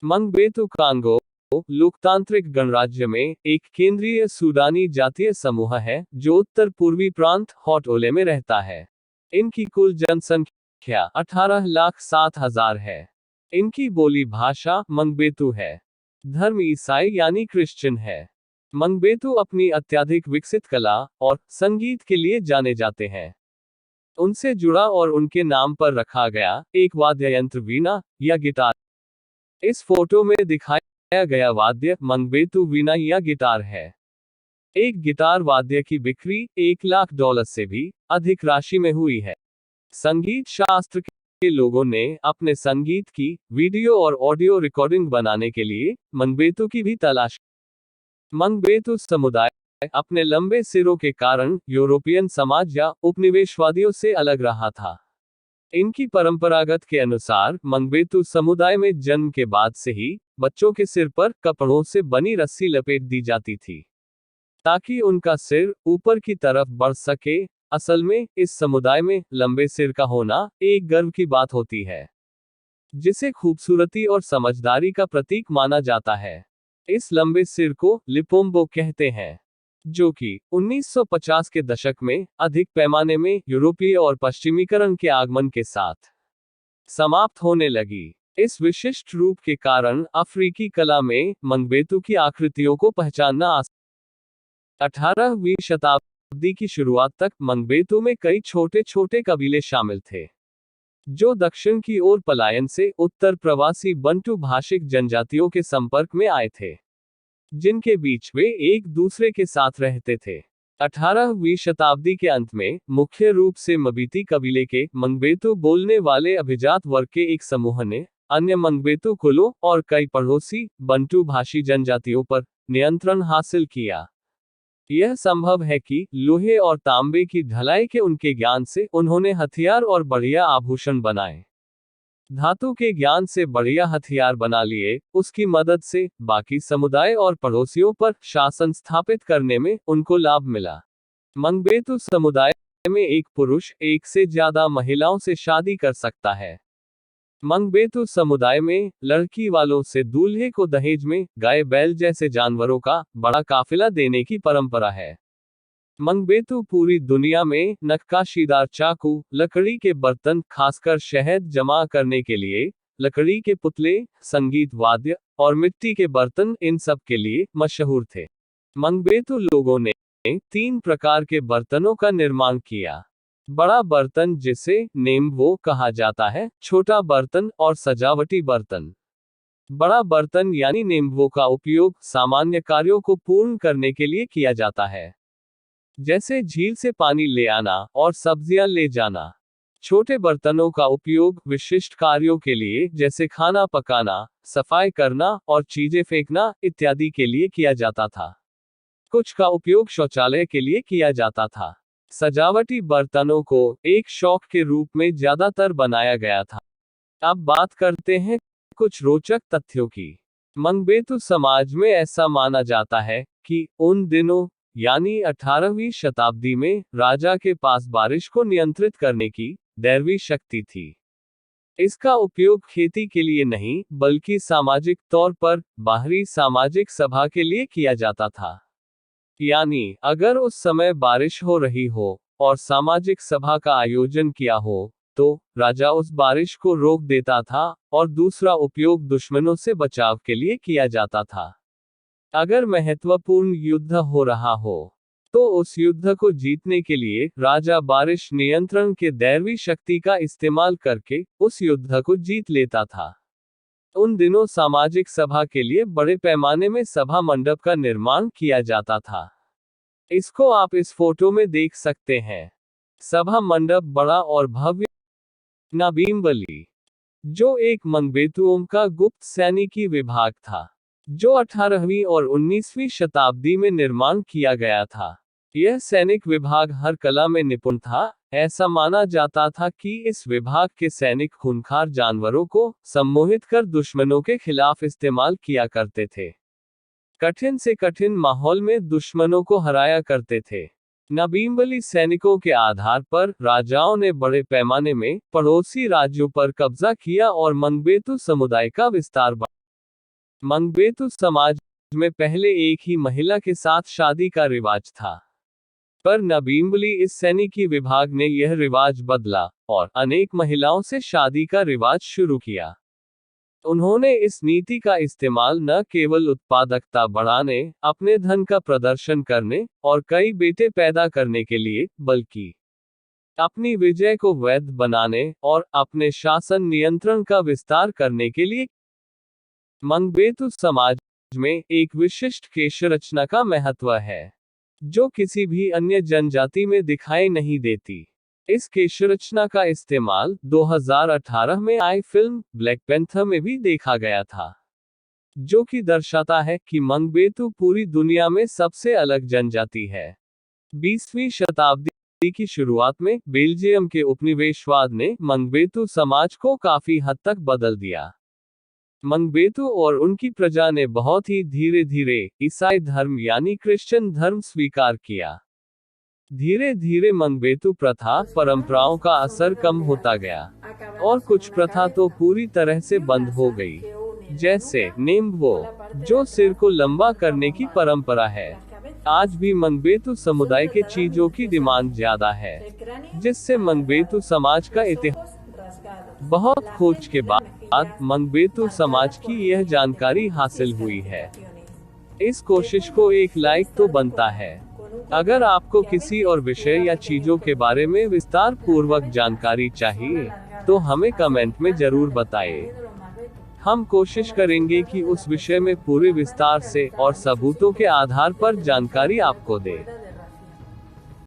मंगबेतु Congo लोकतांत्रिक गणराज्य में एक केंद्रीय सूडानी जातीय समूह है जो उत्तर पूर्वी प्रांत हॉट-ओले में रहता है। इनकी कुल जनसंख्या 18,07,000 है। इनकी बोली भाषा मंगबेतु है। धर्म ईसाई यानी क्रिश्चियन है। मंगबेतु अपनी अत्यधिक विकसित कला और संगीत के लिए जाने जाते हैं। उनसे जुड़ा और उनके नाम पर रखा गया एक वाद्य यंत्र वीणा या गिटार। इस फोटो में दिखाया गया वाद्य मंगबेतु वीणा या गिटार है। एक गिटार वाद्य की बिक्री $1,00,000 से भी अधिक राशि में हुई है। संगीत शास्त्र के लोगों ने अपने संगीत की वीडियो और ऑडियो रिकॉर्डिंग बनाने के लिए मंगबेतु की भी तलाश। मंगबेतु समुदाय अपने लंबे सिरों के कारण यूरोपियन समाज या उपनिवेशवादियों से अलग रहा था। इनकी परंपरागत के अनुसार मंगबेतु समुदाय में जन्म के बाद से ही बच्चों के सिर पर कपड़ों से बनी रस्सी लपेट दी जाती थी ताकि उनका सिर ऊपर की तरफ बढ़ सके। असल में इस समुदाय में लंबे सिर का होना एक गर्व की बात होती है, जिसे खूबसूरती और समझदारी का प्रतीक माना जाता है। इस लंबे सिर को लिपोम्बो कहते हैं, जो कि 1950 के दशक में अधिक पैमाने में यूरोपीय और पश्चिमीकरण के आगमन के साथ समाप्त होने लगी। इस विशिष्ट रूप के कारण अफ्रीकी कला में मंगबेतु की आकृतियों को पहचानना आसान। 18वीं शताब्दी की शुरुआत तक मंगबेतु में कई छोटे छोटे कबीले शामिल थे, जो दक्षिण की ओर पलायन से उत्तर प्रवासी बंटू भाषिक जनजातियों के संपर्क में आए थे, जिनके बीच वे एक दूसरे के साथ रहते थे। 18वीं शताब्दी के अंत में मुख्य रूप से मबीती कबीले के मंगबेतु बोलने वाले अभिजात वर्ग के एक समूह ने अन्य मंगबेतु कुलों और कई पड़ोसी बंटू भाषी जनजातियों पर नियंत्रण हासिल किया। यह संभव है कि लोहे और तांबे की ढलाई के उनके ज्ञान से उन्होंने हथियार और बढ़िया आभूषण बनाए। धातु के ज्ञान से बढ़िया हथियार बना लिए, उसकी मदद से बाकी समुदाय और पड़ोसियों पर शासन स्थापित करने में उनको लाभ मिला। मंगबेतु समुदाय में एक पुरुष एक से ज्यादा महिलाओं से शादी कर सकता है। मंगबेतु समुदाय में लड़की वालों से दूल्हे को दहेज में गाय बैल जैसे जानवरों का बड़ा काफिला देने की परंपरा है। मंगबेतु पूरी दुनिया में नक्काशीदार चाकू, लकड़ी के बर्तन खासकर शहद जमा करने के लिए, लकड़ी के पुतले, संगीत वाद्य और मिट्टी के बर्तन इन सब के लिए मशहूर थे। मंगबेतु लोगों ने 3 प्रकार के बर्तनों का निर्माण किया। बड़ा बर्तन जिसे नेम्बो कहा जाता है, छोटा बर्तन और सजावटी बर्तन। बड़ा बर्तन यानी नेम्बो का उपयोग सामान्य कार्यों को पूर्ण करने के लिए किया जाता है, जैसे झील से पानी ले आना और सब्जियां ले जाना। छोटे बर्तनों का उपयोग विशिष्ट कार्यों के लिए जैसे खाना पकाना, सफाई करना और चीजें फेंकना इत्यादि के लिए किया जाता था। कुछ का उपयोग शौचालय के लिए किया जाता था। सजावटी बर्तनों को एक शौक के रूप में ज्यादातर बनाया गया था। अब बात करते हैं कुछ रोचक तथ्यों की। मंगबेतु समाज में ऐसा माना जाता है कि उन दिनों यानी 18वीं शताब्दी में राजा के पास बारिश को नियंत्रित करने की दैवी शक्ति थी। इसका उपयोग खेती के लिए नहीं बल्कि सामाजिक तौर पर बाहरी सामाजिक सभा के लिए किया जाता था। यानी अगर उस समय बारिश हो रही हो और सामाजिक सभा का आयोजन किया हो, तो राजा उस बारिश को रोक देता था और दूसरा उपयोग दुश्मनों से बचाव के लिए किया जाता था। अगर महत्वपूर्ण युद्ध हो रहा हो, तो उस युद्ध को जीतने के लिए राजा बारिश नियंत्रण के दैवी शक्ति का इस्तेमाल करके उस युद्ध को जीत लेता था। उन दिनों सामाजिक सभा के लिए बड़े पैमाने में सभा मंडप का निर्माण किया जाता था। इसको आप इस फोटो में देख सकते हैं। सभा मंडप बड़ा और भव्य। नबीम्बली, जो एक मंगबेतुओं का गुप्त सैनिकी विभाग था, जो 18वीं और 19वीं शताब्दी में निर्माण किया गया था। यह सैनिक विभाग हर कला में निपुण था। ऐसा माना जाता था कि इस विभाग के सैनिक खूंखार जानवरों को सम्मोहित कर दुश्मनों के खिलाफ इस्तेमाल किया करते थे। कठिन से कठिन माहौल में दुश्मनों को हराया करते थे। नबीम्बली सैनिकों के आधार पर राजाओं ने बड़े पैमाने में पड़ोसी राज्यों पर कब्जा किया और मंगबेतु समुदाय का विस्तार बढ़ा। मंगबेतु समाज में पहले एक ही महिला के साथ शादी का रिवाज था, पर नबीम्बली इस सैनिकी विभाग ने यह रिवाज बदला और अनेक महिलाओं से शादी का रिवाज शुरू किया। उन्होंने इस नीति का इस्तेमाल न केवल उत्पादकता बढ़ाने, अपने धन का प्रदर्शन करने और कई बेटे पैदा करने के लिए, बल्कि अपनी विजय को वैध बनाने और अपने शासन नियंत्रण का विस्तार करने के लिए। मंगबेतु समाज में एक विशिष्ट केश रचना का महत्व है, जो किसी भी अन्य जनजाति में दिखाई नहीं देती। इस केश रचना का इस्तेमाल 2018 में आई फिल्म ब्लैक पैंथर में भी देखा गया था, जो कि दर्शाता है कि मंगबेतु पूरी दुनिया में सबसे अलग जनजाति है। 20वीं शताब्दी की शुरुआत में बेल्जियम के उपनिवेशवाद ने मंगबेतु समाज को काफी हद तक बदल दिया। मंगबेतु और उनकी प्रजा ने बहुत ही धीरे धीरे ईसाई धर्म यानी क्रिश्चियन धर्म स्वीकार किया। धीरे धीरे मंगबेतु प्रथा परंपराओं का असर कम होता गया और कुछ प्रथा तो पूरी तरह से बंद हो गई, जैसे नेम्बो, जो सिर को लंबा करने की परंपरा है। आज भी मंगबेतु समुदाय के चीजों की डिमांड ज्यादा है, जिससे मंगबेतु समाज का इतिहास। बहुत खोज के बाद मंगबेतु समाज की यह जानकारी हासिल हुई है। इस कोशिश को एक लाइक तो बनता है। अगर आपको किसी और विषय या चीजों के बारे में विस्तार पूर्वक जानकारी चाहिए, तो हमें कमेंट में जरूर बताएं। हम कोशिश करेंगे कि उस विषय में पूरे विस्तार से और सबूतों के आधार पर जानकारी आपको दें।